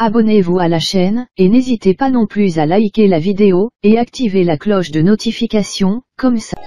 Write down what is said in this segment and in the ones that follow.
abonnez-vous à la chaîne, et n'hésitez pas non plus à liker la vidéo, et activer la cloche de notification, comme ça.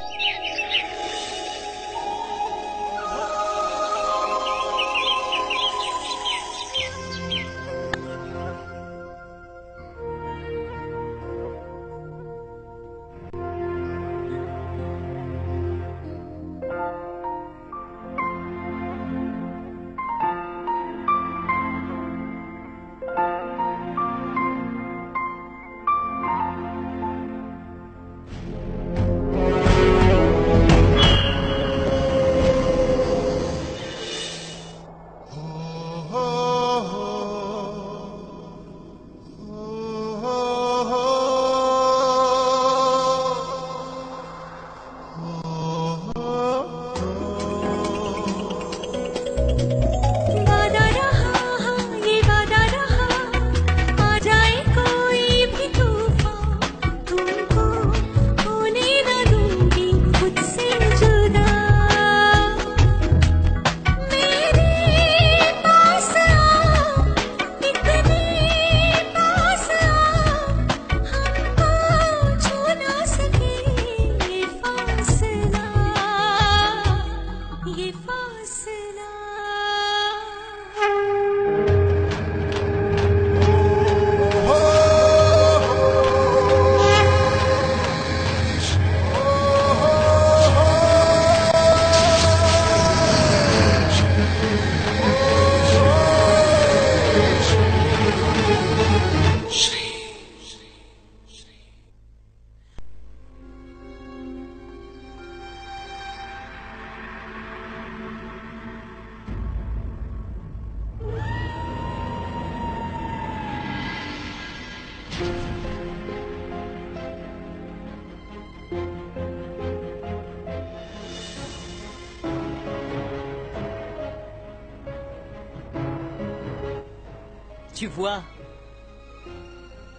Tu vois,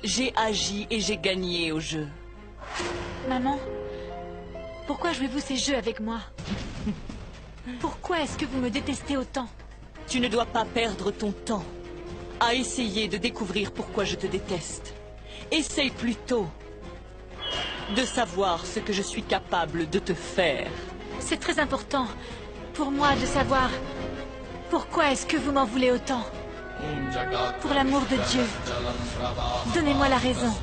j'ai agi et j'ai gagné au jeu. Maman, pourquoi jouez-vous ces jeux avec moi? Pourquoi est-ce que vous me détestez autant? Tu ne dois pas perdre ton temps à essayer de découvrir pourquoi je te déteste. Essaye plutôt de savoir ce que je suis capable de te faire. C'est très important pour moi de savoir pourquoi est-ce que vous m'en voulez autant. Pour l'amour de Dieu, donnez-moi la raison.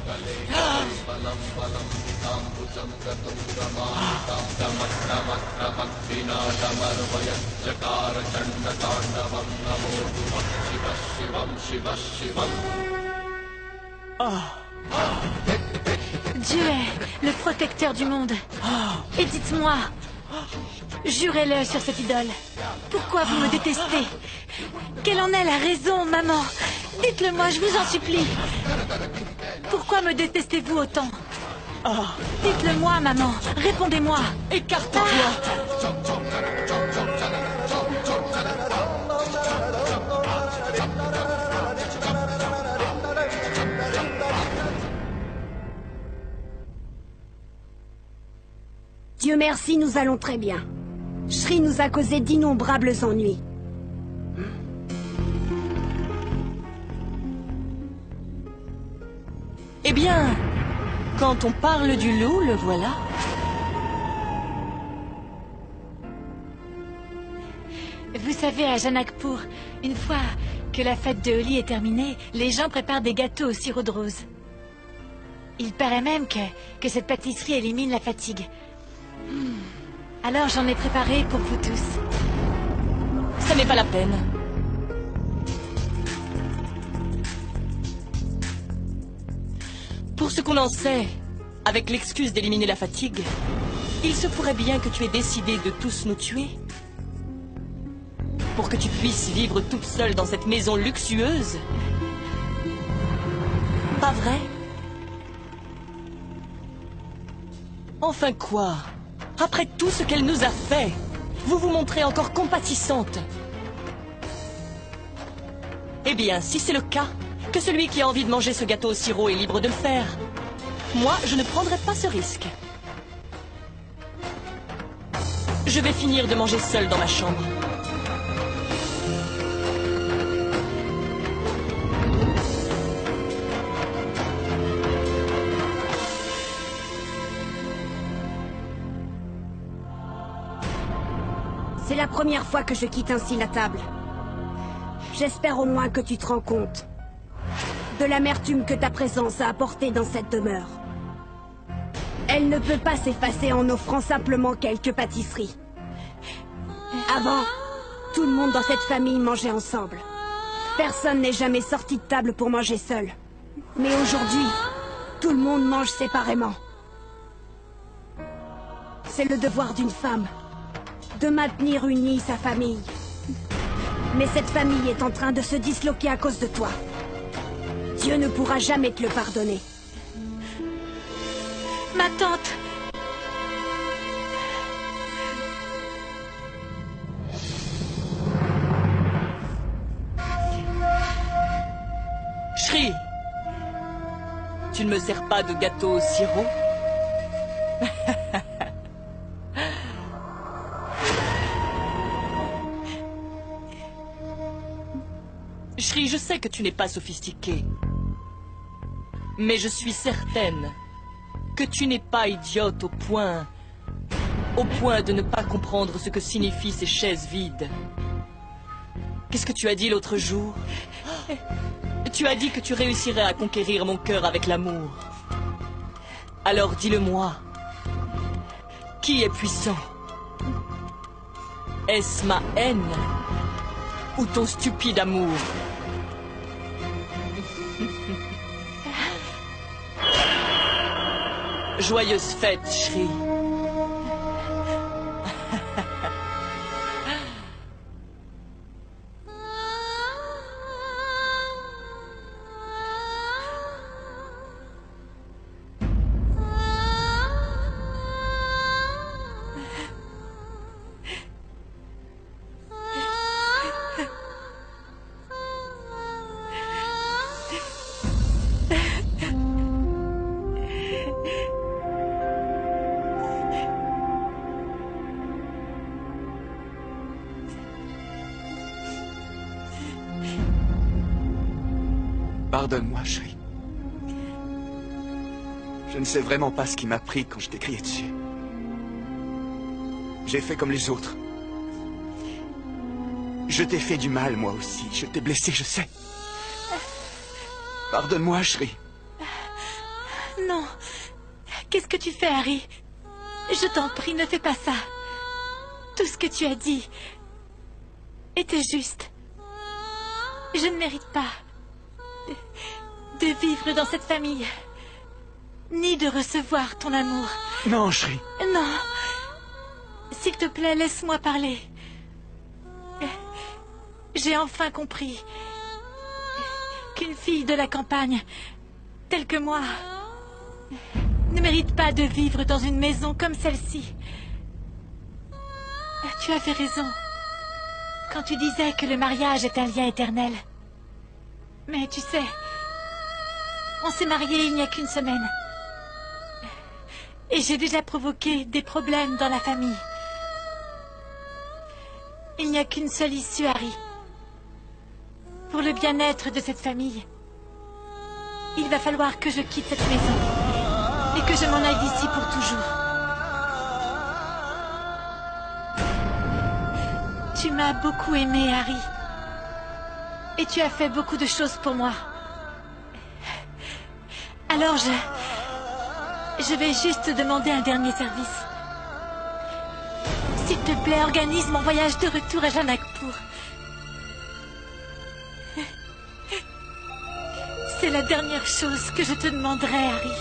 Dieu est le protecteur du monde. Et dites-moi, jurez-le sur cette idole. Pourquoi vous me détestez? Quelle en est la raison, maman? Dites-le moi, je vous en supplie. Pourquoi me détestez-vous autant? Dites-le moi, maman. Répondez-moi. Écarte-toi. Dieu merci, nous allons très bien. Shri nous a causé d'innombrables ennuis. Eh bien, quand on parle du loup, le voilà. Vous savez, à Janakpur, une fois que la fête de Holi est terminée, les gens préparent des gâteaux au sirop de rose. Il paraît même que cette pâtisserie élimine la fatigue. Alors j'en ai préparé pour vous tous. Ça n'est pas la peine. Pour ce qu'on en sait, avec l'excuse d'éliminer la fatigue, il se pourrait bien que tu aies décidé de tous nous tuer. Pour que tu puisses vivre toute seule dans cette maison luxueuse. Pas vrai? Enfin quoi? Après tout ce qu'elle nous a fait, vous vous montrez encore compatissante. Eh bien, si c'est le cas, que celui qui a envie de manger ce gâteau au sirop est libre de le faire. Moi, je ne prendrai pas ce risque. Je vais finir de manger seule dans ma chambre. C'est la première fois que je quitte ainsi la table. J'espère au moins que tu te rends compte de l'amertume que ta présence a apportée dans cette demeure. Elle ne peut pas s'effacer en offrant simplement quelques pâtisseries. Avant, tout le monde dans cette famille mangeait ensemble. Personne n'est jamais sorti de table pour manger seul. Mais aujourd'hui, tout le monde mange séparément. C'est le devoir d'une femme de maintenir unie sa famille. Mais cette famille est en train de se disloquer à cause de toi. Dieu ne pourra jamais te le pardonner. Ma tante! Shri! Tu ne me sers pas de gâteau au sirop? Shri, je sais que tu n'es pas sophistiquée. Mais je suis certaine que tu n'es pas idiote au point de ne pas comprendre ce que signifient ces chaises vides. Qu'est-ce que tu as dit l'autre jour? Tu as dit que tu réussirais à conquérir mon cœur avec l'amour. Alors dis-le-moi. Qui est puissant? Est-ce ma haine ou ton stupide amour? Joyeuse fête, Shri. Pardonne-moi, Shri. Je ne sais vraiment pas ce qui m'a pris quand je t'ai crié dessus. J'ai fait comme les autres. Je t'ai fait du mal, moi aussi. Je t'ai blessé, je sais. Pardonne-moi, Shri. Non. Qu'est-ce que tu fais, Harry? Je t'en prie, ne fais pas ça. Tout ce que tu as dit était juste. Je ne mérite pas de vivre dans cette famille, ni de recevoir ton amour. Non, Shri. Non. S'il te plaît, laisse-moi parler. J'ai enfin compris qu'une fille de la campagne, telle que moi, ne mérite pas de vivre dans une maison comme celle-ci. Tu avais raison quand tu disais que le mariage est un lien éternel. Mais tu sais, on s'est mariés il n'y a qu'une semaine. Et j'ai déjà provoqué des problèmes dans la famille. Il n'y a qu'une seule issue, Harry. Pour le bien-être de cette famille, il va falloir que je quitte cette maison et que je m'en aille d'ici pour toujours. Tu m'as beaucoup aimé, Harry. Et tu as fait beaucoup de choses pour moi. Alors je vais juste te demander un dernier service. S'il te plaît, organise mon voyage de retour à Janakpur. C'est la dernière chose que je te demanderai, Harry.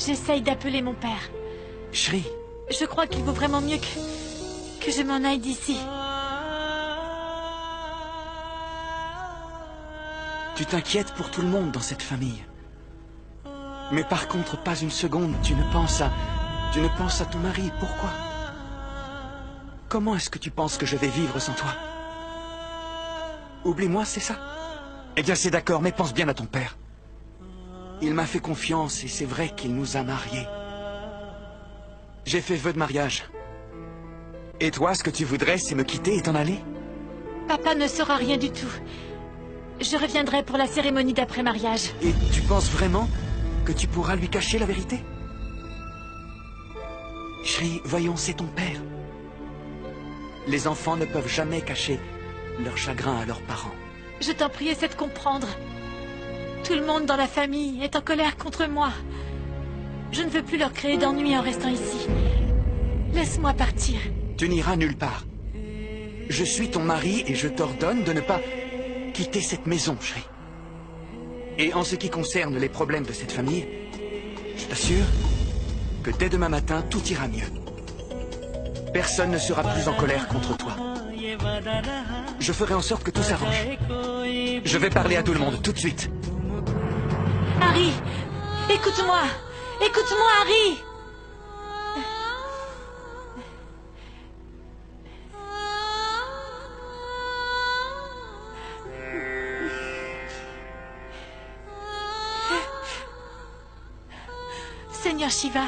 J'essaye d'appeler mon père. Shri, Je crois qu'il vaut vraiment mieux que je m'en aille d'ici. tu t'inquiètes pour tout le monde dans cette famille. Mais par contre, pas une seconde, tu ne penses à ton mari. Pourquoi? Comment est-ce que tu penses que je vais vivre sans toi? Oublie-moi, c'est ça? Eh bien, c'est d'accord, mais pense bien à ton père. Il m'a fait confiance et c'est vrai qu'il nous a mariés. J'ai fait vœu de mariage. Et toi, ce que tu voudrais, c'est me quitter et t'en aller? Papa ne saura rien du tout. Je reviendrai pour la cérémonie d'après-mariage. Et tu penses vraiment que tu pourras lui cacher la vérité? Shri, voyons, c'est ton père. Les enfants ne peuvent jamais cacher leur chagrin à leurs parents. Je t'en prie, essaie de comprendre. Tout le monde dans la famille est en colère contre moi. Je ne veux plus leur créer d'ennuis en restant ici. Laisse-moi partir. Tu n'iras nulle part. Je suis ton mari et je t'ordonne de ne pas quitter cette maison, Shri. Et en ce qui concerne les problèmes de cette famille, je t'assure que dès demain matin, tout ira mieux. Personne ne sera plus en colère contre toi. Je ferai en sorte que tout s'arrange. Je vais parler à tout le monde, tout de suite. Harry, écoute-moi. Écoute-moi, Harry. Seigneur Shiva,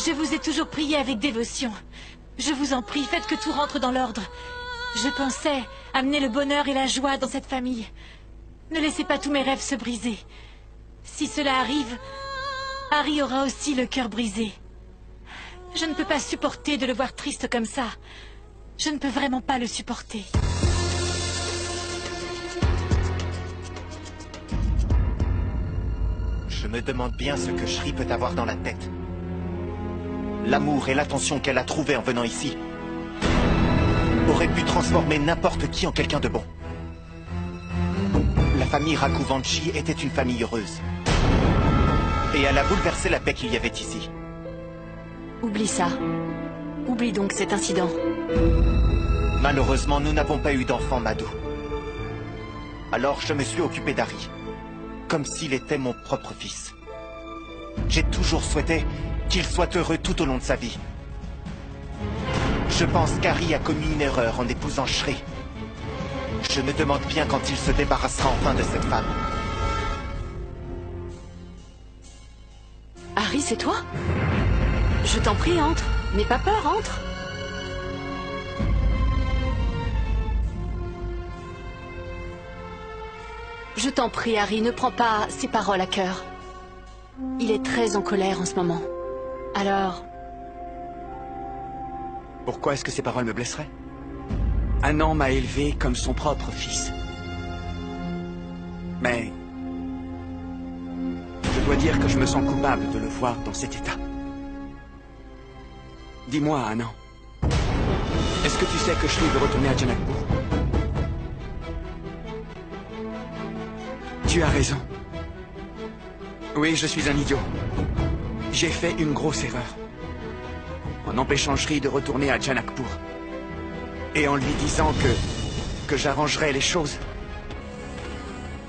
je vous ai toujours prié avec dévotion. Je vous en prie, faites que tout rentre dans l'ordre. Je pensais amener le bonheur et la joie dans cette famille. Ne laissez pas tous mes rêves se briser. Si cela arrive, Harry aura aussi le cœur brisé. Je ne peux pas supporter de le voir triste comme ça. Je ne peux vraiment pas le supporter. Je me demande bien ce que Shri peut avoir dans la tête. L'amour et l'attention qu'elle a trouvé en venant ici aurait pu transformer n'importe qui en quelqu'un de bon. La famille Raghuvanshi était une famille heureuse. Et elle a bouleversé la paix qu'il y avait ici. Oublie ça. Oublie donc cet incident. Malheureusement, nous n'avons pas eu d'enfant, Madhu. Alors je me suis occupé d'Harry, comme s'il était mon propre fils. J'ai toujours souhaité qu'il soit heureux tout au long de sa vie. Je pense qu'Harry a commis une erreur en épousant Shri. Je me demande bien quand il se débarrassera enfin de cette femme. Harry, c'est toi? Je t'en prie, entre. N'aie pas peur, entre. Je t'en prie, Harry, ne prends pas ces paroles à cœur. Il est très en colère en ce moment. Alors... Pourquoi est-ce que ces paroles me blesseraient? Anand m'a élevé comme son propre fils. Mais... je dois dire que je me sens coupable de le voir dans cet état. Dis-moi, Anand. Est-ce que tu sais que Shri veut retourner à Janakpur? Tu as raison. Oui, je suis un idiot. J'ai fait une grosse erreur. En empêchant Shri de retourner à Janakpur. Et en lui disant que j'arrangerais les choses.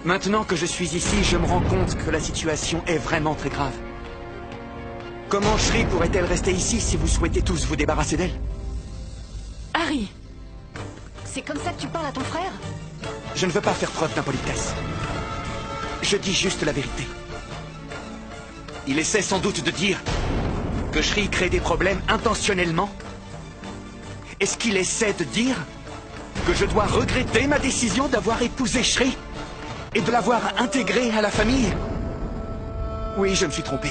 Maintenant que je suis ici, je me rends compte que la situation est vraiment très grave. Comment Shri pourrait-elle rester ici si vous souhaitez tous vous débarrasser d'elle? Harry, c'est comme ça que tu parles à ton frère? Je ne veux pas faire preuve d'impolitesse. Je dis juste la vérité. Il essaie sans doute de dire que Shri crée des problèmes intentionnellement. Est-ce qu'il essaie de dire que je dois regretter ma décision d'avoir épousé Shri et de l'avoir intégré à la famille? Oui, je me suis trompé.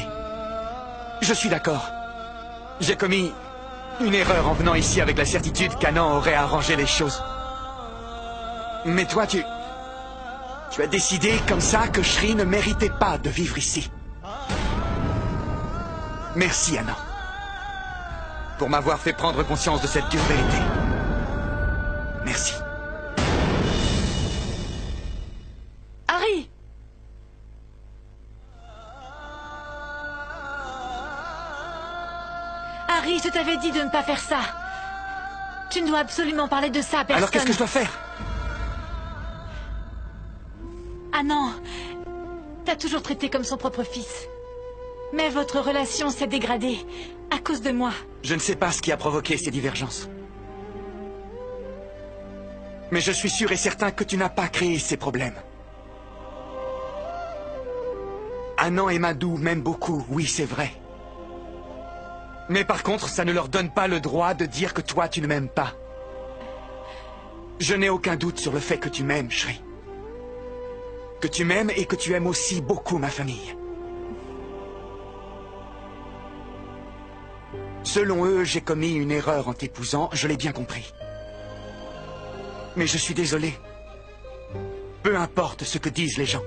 Je suis d'accord. J'ai commis une erreur en venant ici avec la certitude qu'Anand aurait arrangé les choses. Mais toi, tu as décidé comme ça que Shri ne méritait pas de vivre ici. Merci, Anand, pour m'avoir fait prendre conscience de cette dure vérité. Merci. Harry! Harry, je t'avais dit de ne pas faire ça. Tu ne dois absolument parler de ça à personne. Alors qu'est-ce que je dois faire? Ah non, t'as toujours traité comme son propre fils. Mais votre relation s'est dégradée à cause de moi. Je ne sais pas ce qui a provoqué ces divergences. Mais je suis sûr et certain que tu n'as pas créé ces problèmes. Anan et Madou m'aiment beaucoup, oui c'est vrai. Mais par contre, ça ne leur donne pas le droit de dire que toi tu ne m'aimes pas. Je n'ai aucun doute sur le fait que tu m'aimes, Shri. Que tu m'aimes et que tu aimes aussi beaucoup ma famille. Selon eux, j'ai commis une erreur en t'épousant, je l'ai bien compris. Mais je suis désolé. Peu importe ce que disent les gens.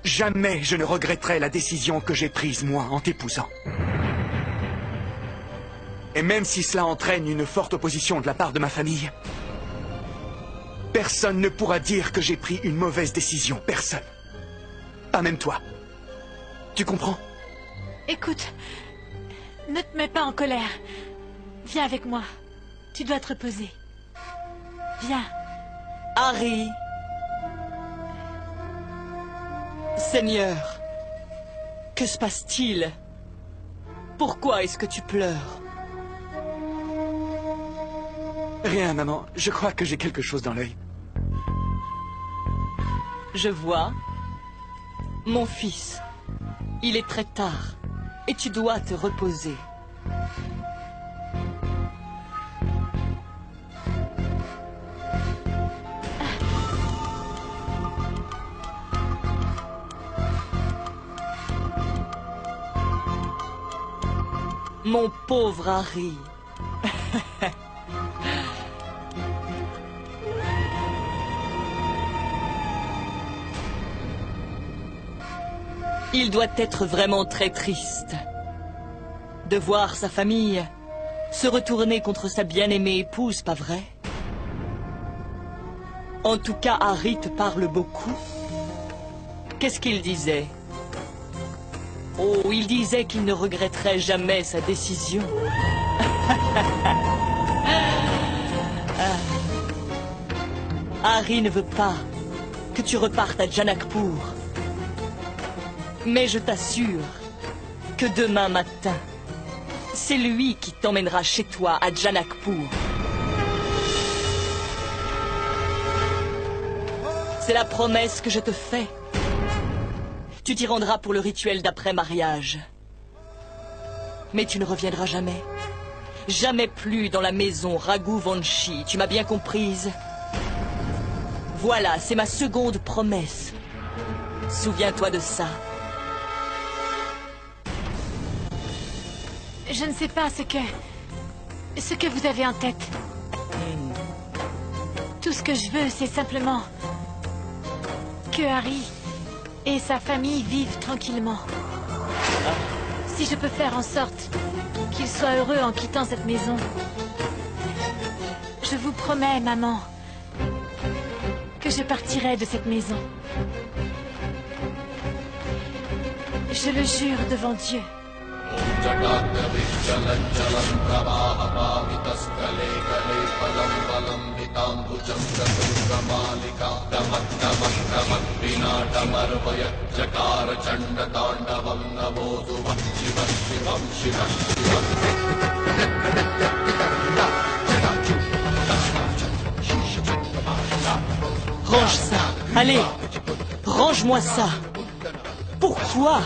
Jamais je ne regretterai la décision que j'ai prise, moi, en t'épousant. Et même si cela entraîne une forte opposition de la part de ma famille, personne ne pourra dire que j'ai pris une mauvaise décision, personne. Pas même toi. Tu comprends? Écoute, ne te mets pas en colère. Viens avec moi. Tu dois te reposer. Viens. Harry. Seigneur, que se passe-t-il? Pourquoi est-ce que tu pleures? Rien, maman. Je crois que j'ai quelque chose dans l'œil. Je vois. Mon fils, il est très tard et tu dois te reposer. Mon pauvre Harry. Il doit être vraiment très triste de voir sa famille se retourner contre sa bien-aimée épouse, pas vrai? En tout cas, Harry te parle beaucoup. Qu'est-ce qu'il disait? Oh, il disait qu'il ne regretterait jamais sa décision. Harry ne veut pas que tu repartes à Janakpur. Mais je t'assure que demain matin, c'est lui qui t'emmènera chez toi à Janakpur. C'est la promesse que je te fais. Tu t'y rendras pour le rituel d'après-mariage. Mais tu ne reviendras jamais. Jamais plus dans la maison Raghuvanshi, tu m'as bien comprise? Voilà, c'est ma seconde promesse. Souviens-toi de ça. Je ne sais pas ce que vous avez en tête. Tout ce que je veux, c'est simplement que Harry et sa famille vivent tranquillement. Si je peux faire en sorte qu'ils soient heureux en quittant cette maison, je vous promets, maman, que je partirai de cette maison. Je le jure devant Dieu. Range ça. Allez, range-moi ça. Pourquoi?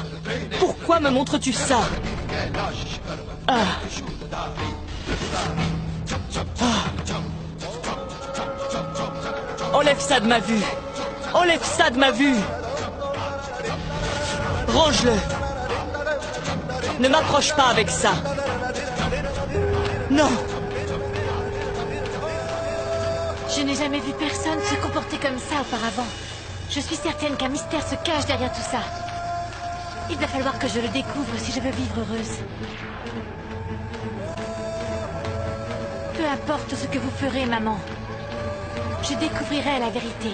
Pourquoi me montres-tu ça? Enlève ça de ma vue. Enlève ça de ma vue. Range-le. Ne m'approche pas avec ça. Non. Je n'ai jamais vu personne se comporter comme ça auparavant. Je suis certaine qu'un mystère se cache derrière tout ça. Il va falloir que je le découvre si je veux vivre heureuse. Peu importe ce que vous ferez, maman. Je découvrirai la vérité.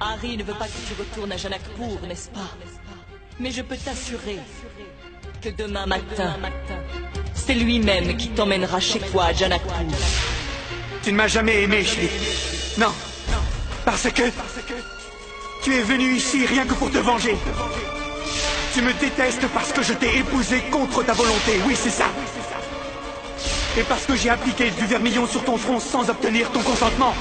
Harry ne veut pas que tu retournes à Janakpur, n'est-ce pas? Mais je peux t'assurer que demain matin, c'est lui-même qui t'emmènera chez toi à Janakpur. Tu ne m'as jamais aimé, Shri. Non. Parce que... tu es venu ici rien que pour te venger. Tu me détestes parce que je t'ai épousé contre ta volonté. Oui, c'est ça. Et parce que j'ai appliqué du vermillon sur ton front sans obtenir ton consentement.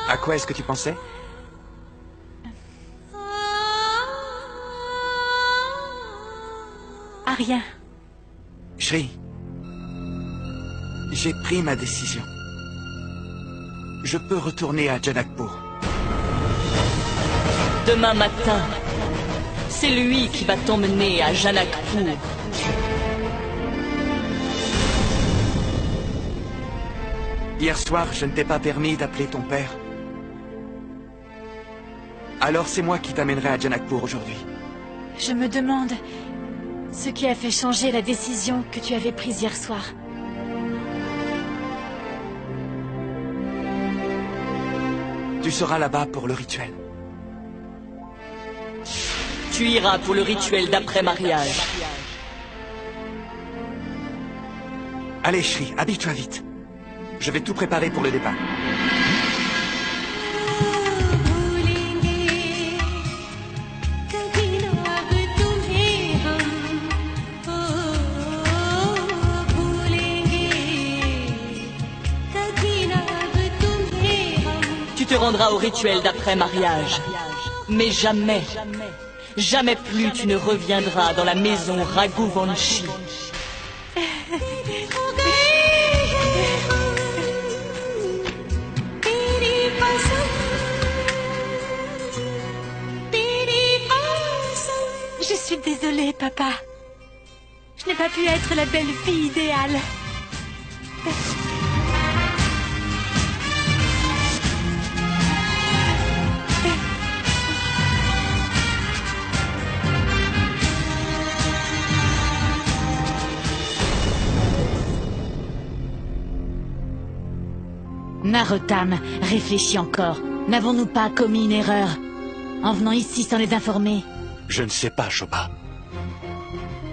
À quoi est-ce que tu pensais? À rien. Shri, j'ai pris ma décision. Je peux retourner à Janakpur. Demain matin, c'est lui qui va t'emmener à Janakpur. Hier soir, je ne t'ai pas permis d'appeler ton père. Alors c'est moi qui t'amènerai à Janakpur aujourd'hui. Je me demande ce qui a fait changer la décision que tu avais prise hier soir. Tu seras là-bas pour le rituel. Tu iras pour le rituel d'après-mariage. Allez, Shri, habille-toi vite. Je vais tout préparer pour le départ. Tu te rendras au rituel d'après-mariage. Mais jamais, jamais plus tu ne reviendras dans la maison Raghuvanshi. Je suis désolée, papa. Je n'ai pas pu être la belle fille idéale. Narottam, réfléchis encore. N'avons-nous pas commis une erreur en venant ici sans les informer? Je ne sais pas, Shobha.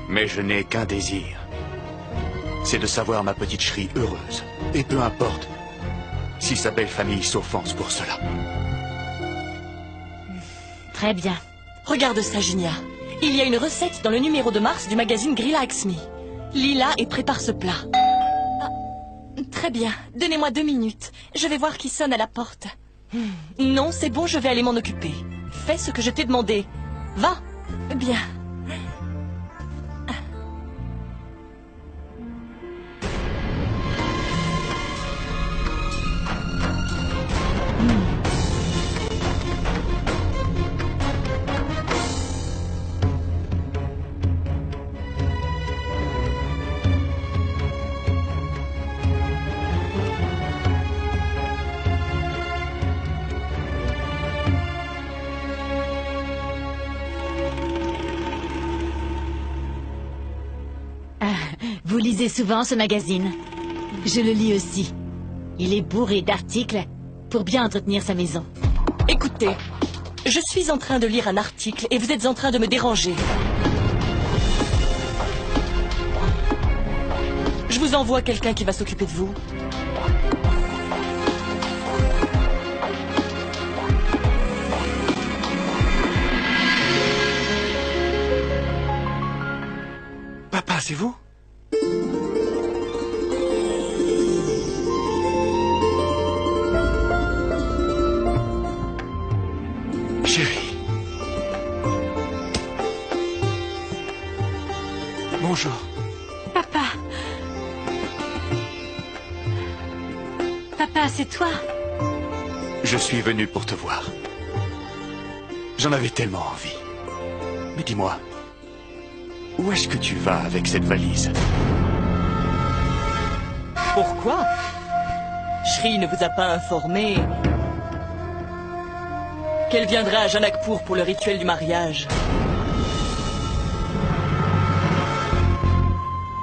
Mais je n'ai qu'un désir. C'est de savoir ma petite Shri heureuse. Et peu importe si sa belle famille s'offense pour cela. Très bien. Regarde ça, Junia. Il y a une recette dans le numéro de mars du magazine Grilaxmi. Lis là et prépare ce plat. Ah, très bien. Donnez-moi 2 minutes. Je vais voir qui sonne à la porte. Non, c'est bon, je vais aller m'en occuper. Fais ce que je t'ai demandé. Va. Bien. Vous lisez souvent ce magazine? Je le lis aussi. Il est bourré d'articles pour bien entretenir sa maison. Écoutez, je suis en train de lire un article et vous êtes en train de me déranger. Je vous envoie quelqu'un qui va s'occuper de vous. Papa, c'est vous? Chérie. Bonjour. Papa. Papa, c'est toi? Je suis venu pour te voir. J'en avais tellement envie. Mais dis-moi, où est-ce que tu vas avec cette valise? Pourquoi? Shri ne vous a pas informé qu'elle viendrait à Janakpur pour le rituel du mariage.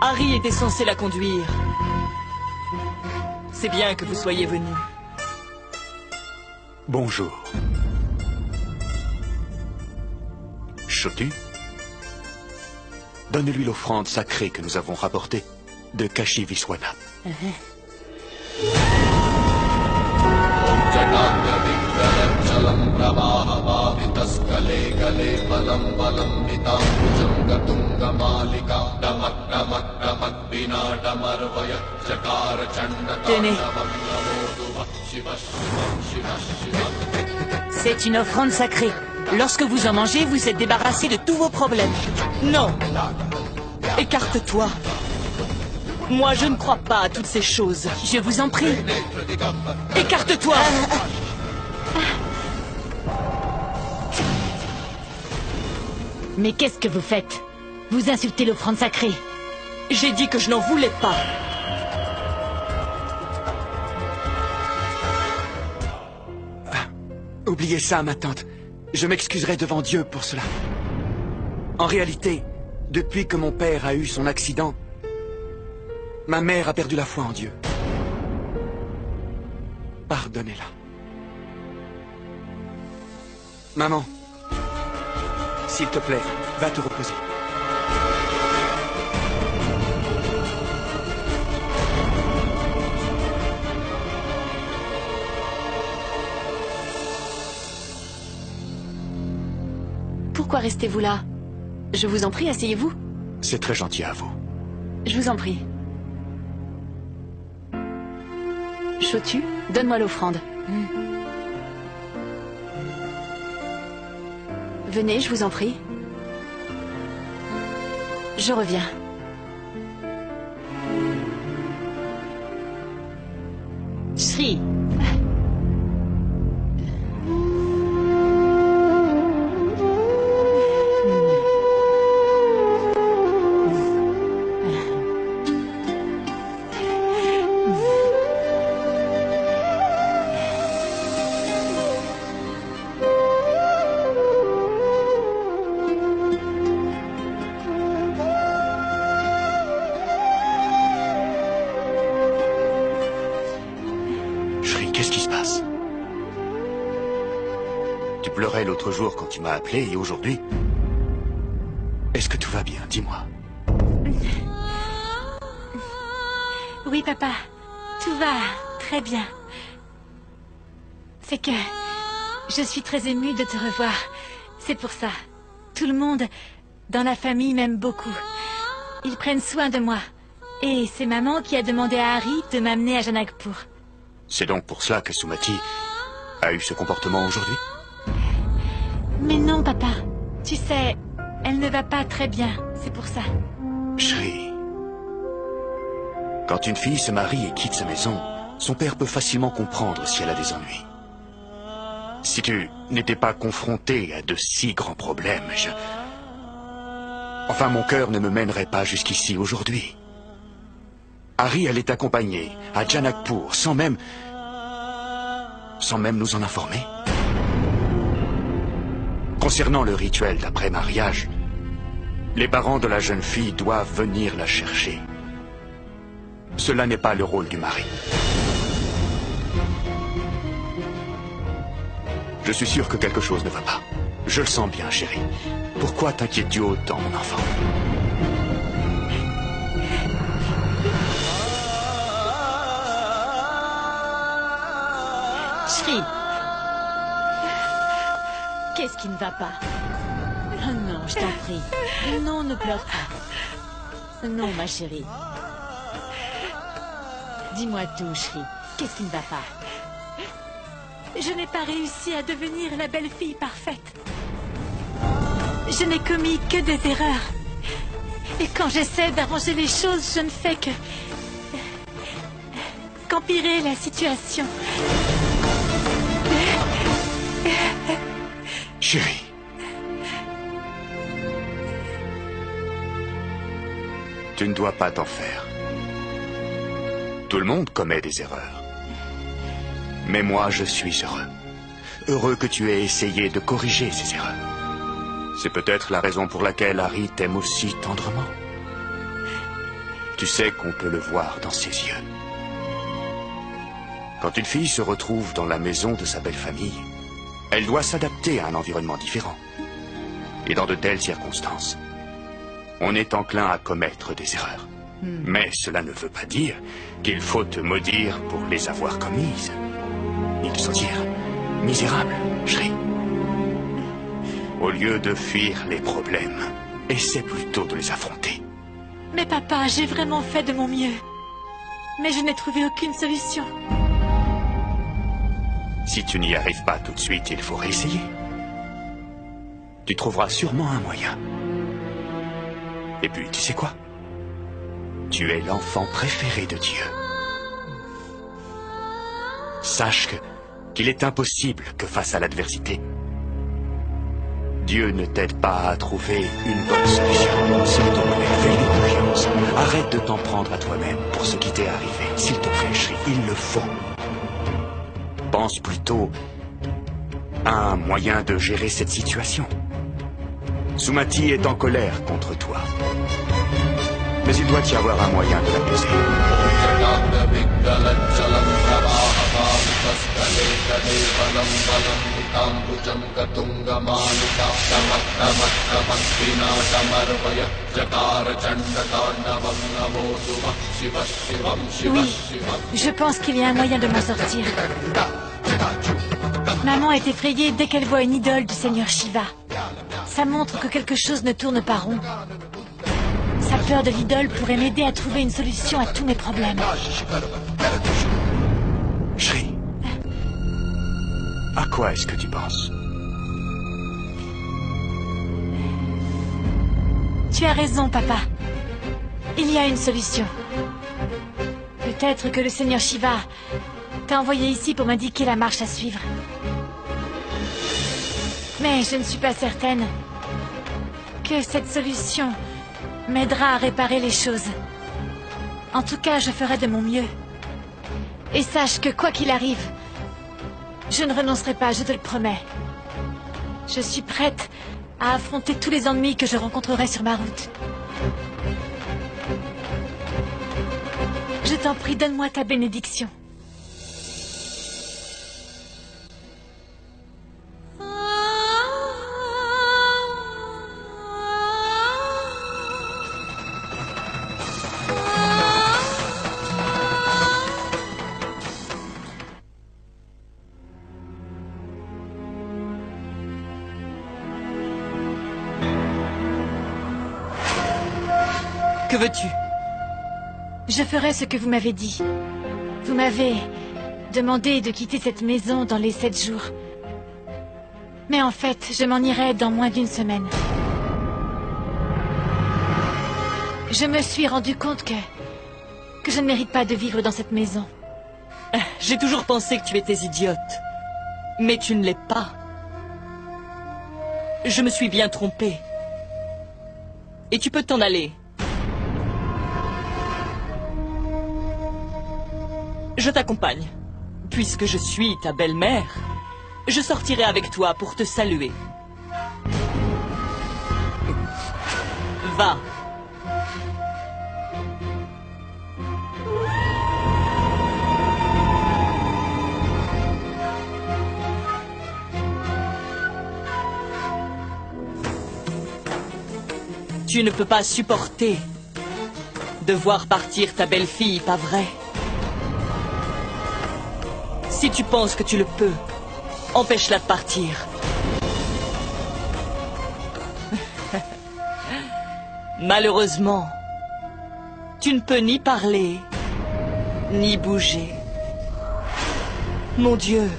Harry était censé la conduire. C'est bien que vous soyez venu. Bonjour. Chotu, donne-lui l'offrande sacrée que nous avons rapportée de Kashi Viswana. Tenez. C'est une offrande sacrée. Lorsque vous en mangez, vous êtes débarrassé de tous vos problèmes. Non. Écarte-toi. Moi, je ne crois pas à toutes ces choses. Je vous en prie. Écarte-toi. Mais qu'est-ce que vous faites? Vous insultez l'offrande sacrée. J'ai dit que je n'en voulais pas. Oubliez ça, ma tante. Je m'excuserai devant Dieu pour cela. En réalité, depuis que mon père a eu son accident, ma mère a perdu la foi en Dieu. Pardonnez-la. Maman, s'il te plaît, va te reposer. Pourquoi restez-vous là? Je vous en prie, asseyez-vous. C'est très gentil à vous. Je vous en prie. Chotu, donne-moi l'offrande. Venez, je vous en prie. Je reviens. Shri. Qu'est-ce qui se passe? Tu pleurais l'autre jour quand tu m'as appelé et aujourd'hui? Est-ce que tout va bien? Dis-moi. Oui, papa. Tout va très bien. C'est que je suis très émue de te revoir. C'est pour ça. Tout le monde dans la famille m'aime beaucoup. Ils prennent soin de moi. Et c'est maman qui a demandé à Harry de m'amener à Janakpur. C'est donc pour cela que Sumati a eu ce comportement aujourd'hui? Mais non, papa. Tu sais, elle ne va pas très bien. C'est pour ça. Shri, quand une fille se marie et quitte sa maison, son père peut facilement comprendre si elle a des ennuis. Si tu n'étais pas confronté à de si grands problèmes, Enfin, mon cœur ne me mènerait pas jusqu'ici aujourd'hui. Harry allait t'accompagner à Janakpur sans même nous en informer. Concernant le rituel d'après-mariage, les parents de la jeune fille doivent venir la chercher. Cela n'est pas le rôle du mari. Je suis sûr que quelque chose ne va pas. Je le sens bien, chérie. Pourquoi t'inquiètes-tu autant, mon enfant? Shri. Qu'est-ce qui ne va pas? Oh non, je t'en prie. Non, ne pleure pas. Non, ma chérie. Dis-moi tout, Shri. Qu'est-ce qui ne va pas? Je n'ai pas réussi à devenir la belle fille parfaite. Je n'ai commis que des erreurs. Et quand j'essaie d'arranger les choses, je ne fais qu'empirer la situation. Chérie. Tu ne dois pas t'en faire. Tout le monde commet des erreurs. Mais moi, je suis heureux. Heureux que tu aies essayé de corriger ces erreurs. C'est peut-être la raison pour laquelle Harry t'aime aussi tendrement. Tu sais qu'on peut le voir dans ses yeux. Quand une fille se retrouve dans la maison de sa belle famille, elle doit s'adapter à un environnement différent. Et dans de telles circonstances, on est enclin à commettre des erreurs. Mais cela ne veut pas dire qu'il faut te maudire pour les avoir commises. Ni te sentir misérable, chérie. Au lieu de fuir les problèmes, essaie plutôt de les affronter. Mais papa, j'ai vraiment fait de mon mieux. Mais je n'ai trouvé aucune solution. Si tu n'y arrives pas tout de suite, il faut réessayer. Tu trouveras sûrement un moyen. Et puis, tu sais quoi? Tu es l'enfant préféré de Dieu. Sache qu'il est impossible que face à l'adversité, Dieu ne t'aide pas à trouver une bonne solution. S'il te plaît, fais-lui confiance. Arrête de t'en prendre à toi-même pour ce qui t'est arrivé. S'il te plaît, chérie, il le faut. Pense plutôt à un moyen de gérer cette situation. Sumati est en colère contre toi. Mais il doit y avoir un moyen de l'apaiser. Oui, je pense qu'il y a un moyen de m'en sortir. Maman est effrayée dès qu'elle voit une idole du Seigneur Shiva. Ça montre que quelque chose ne tourne pas rond. Sa peur de l'idole pourrait m'aider à trouver une solution à tous mes problèmes. Shri, à quoi est-ce que tu penses? Tu as raison, papa. Il y a une solution. Peut-être que le Seigneur Shiva t'a envoyé ici pour m'indiquer la marche à suivre. Mais je ne suis pas certaine que cette solution m'aidera à réparer les choses. En tout cas, je ferai de mon mieux. Et sache que quoi qu'il arrive, je ne renoncerai pas, je te le promets. Je suis prête à affronter tous les ennemis que je rencontrerai sur ma route. Je t'en prie, donne-moi ta bénédiction. Que veux-tu? Je ferai ce que vous m'avez dit. Vous m'avez demandé de quitter cette maison dans les 7 jours. Mais en fait, je m'en irai dans moins d'une semaine. Je me suis rendu compte que je ne mérite pas de vivre dans cette maison. J'ai toujours pensé que tu étais idiote. Mais tu ne l'es pas. Je me suis bien trompé. Et tu peux t'en aller. Je t'accompagne. Puisque je suis ta belle-mère, je sortirai avec toi pour te saluer. Va. Tu ne peux pas supporter de voir partir ta belle-fille, pas vrai? Si tu penses que tu le peux, empêche-la de partir. Malheureusement, tu ne peux ni parler, ni bouger. Mon Dieu,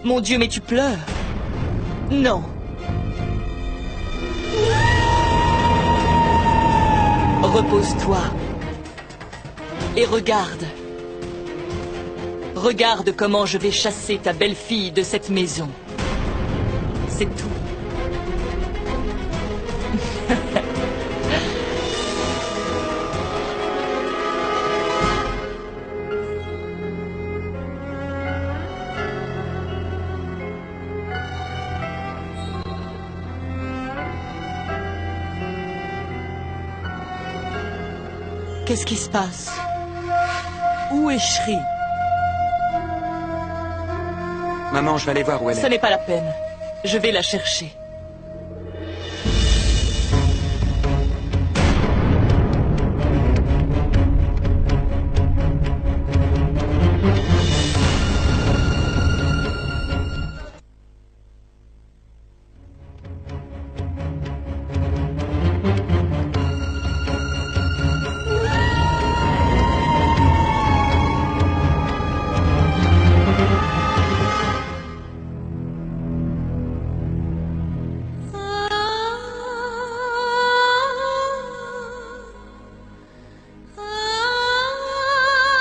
mais tu pleures. Non. Repose-toi et regarde. Regarde comment je vais chasser ta belle-fille de cette maison. C'est tout. Qu'est-ce qui se passe? Où est Shri? Maman, je vais aller voir où elle est. Ce n'est pas la peine. Je vais la chercher.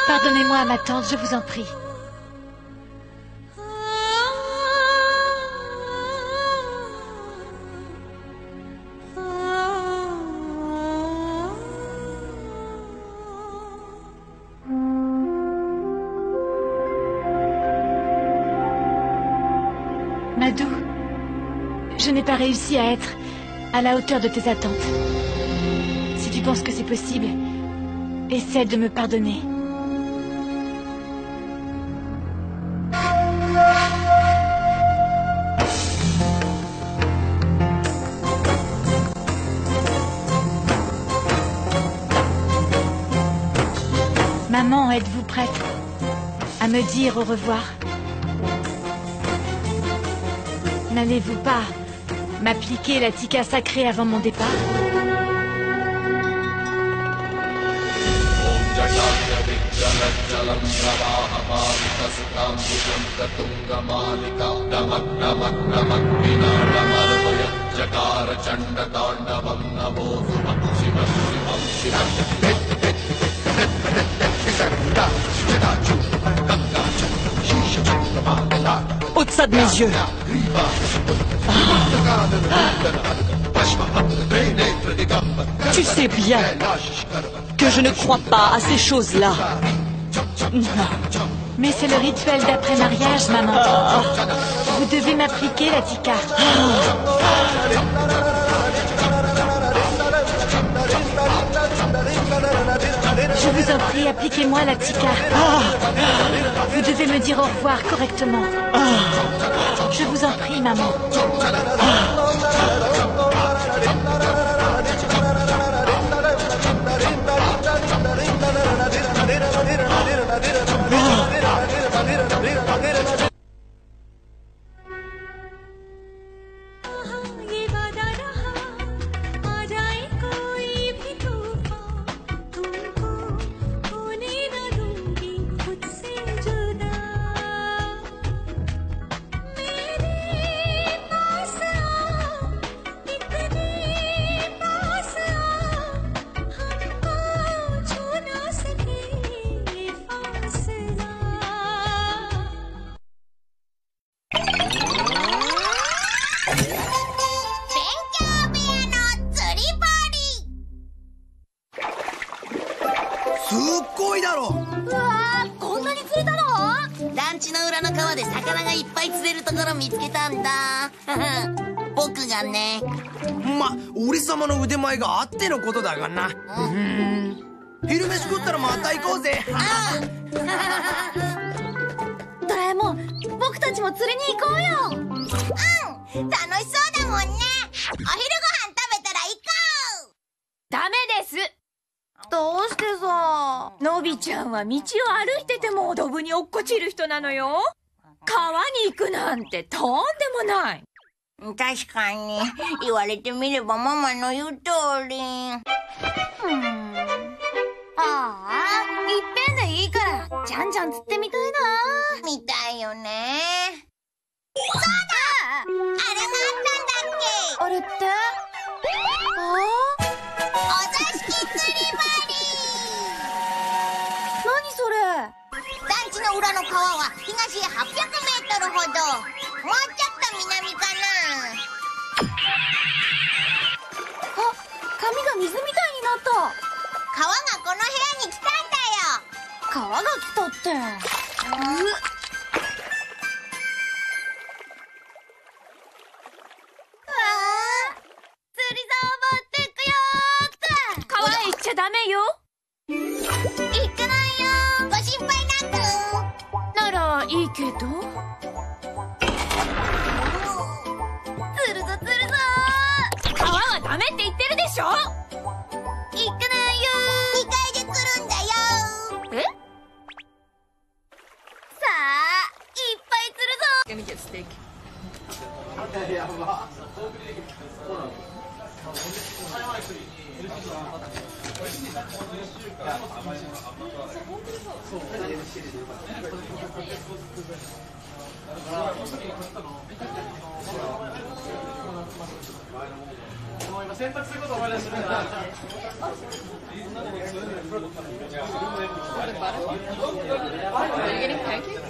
Pardonnez-moi ma tante, je vous en prie. Madou, je n'ai pas réussi à être à la hauteur de tes attentes. Si tu penses que c'est possible, essaie de me pardonner. Maman, êtes-vous prête à me dire au revoir? N'allez-vous pas m'appliquer la tika sacrée avant mon départ? Au-delà de mes yeux. Tu sais bien que je ne crois pas à ces choses-là. Mais c'est le rituel d'après-mariage, maman. Vous devez m'appliquer la tika. Je vous en prie, appliquez-moi la tika. Vous devez me dire au revoir correctement. Je vous en prie, maman. けど釣るぞ釣るぞ川はダメって言ってるでしょ。行かないよ2階で来るんだよえさあいっぱい釣るぞ Gonna get steak. Are you getting pancakes?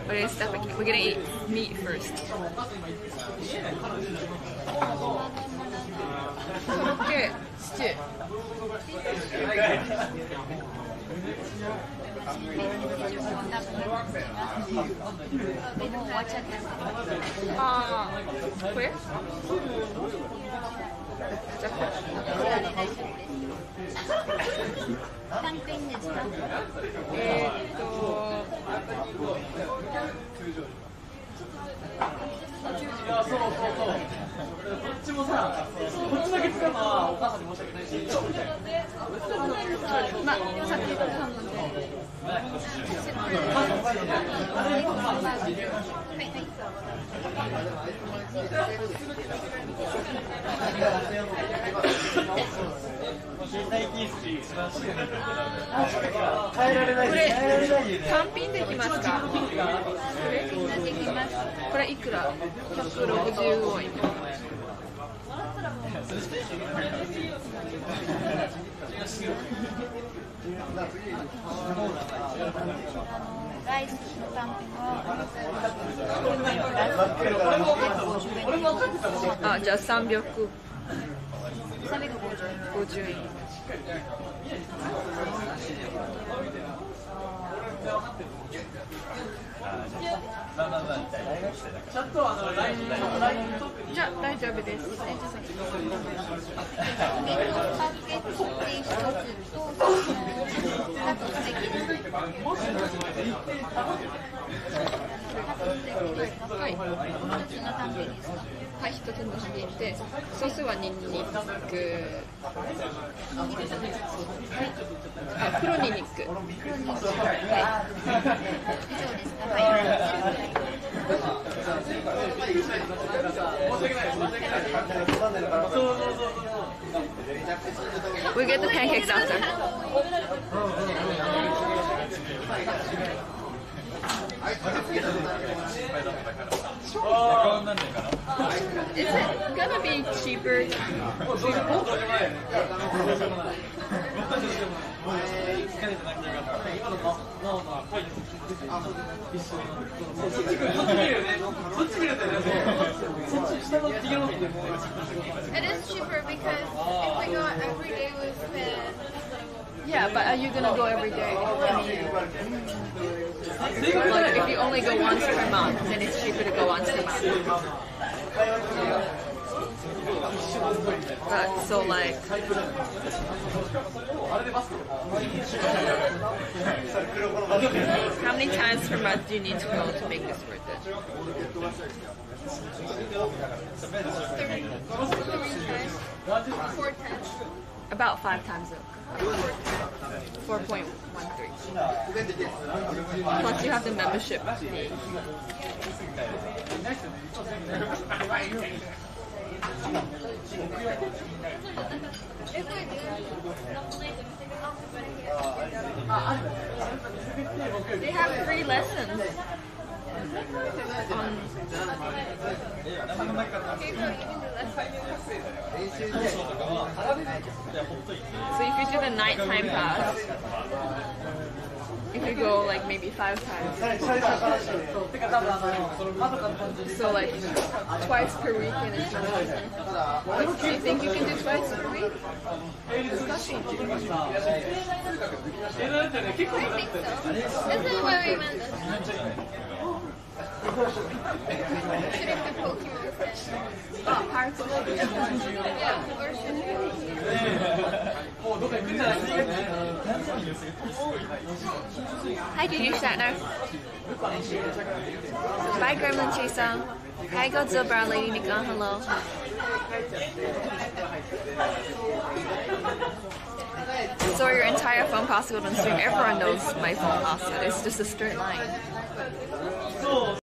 Okay, stop it. We're gonna eat meat first. Okay, stew. Where?これ単品できますか？これいくら？160ウォン。ライスの単品はあ、じゃあ350円。じゃあ大丈夫です。はい。はい、一つのしていて、ソースはニンニク、黒ニンニク。We get the pancakes after. Is it gonna be cheaper? It is cheaper because if we go every day we spend. Yeah, but are you gonna go every day? I mean, like if you only go once per month, then it's cheaper to go once per month. But so like, how many times per month do you need to go to make this worth it? 4 times. About 5 times. 4.13. Plus you have the membership fee. They have free lessons. So if you do the nighttime pass, if you go like maybe 5 times, so like twice per week and it's not. Do you think you can do twice per week? I think so. This is where we went. Shouldn't the Pokemon stand? parts of it. Yeah, or should we? Hi, Judy Shatner. Bye, Gremlin Chaser. Hi, Godzilla Brown Lady Nikon. Hello. So your entire phone password on stream. Everyone knows my phone password. It's just a straight line.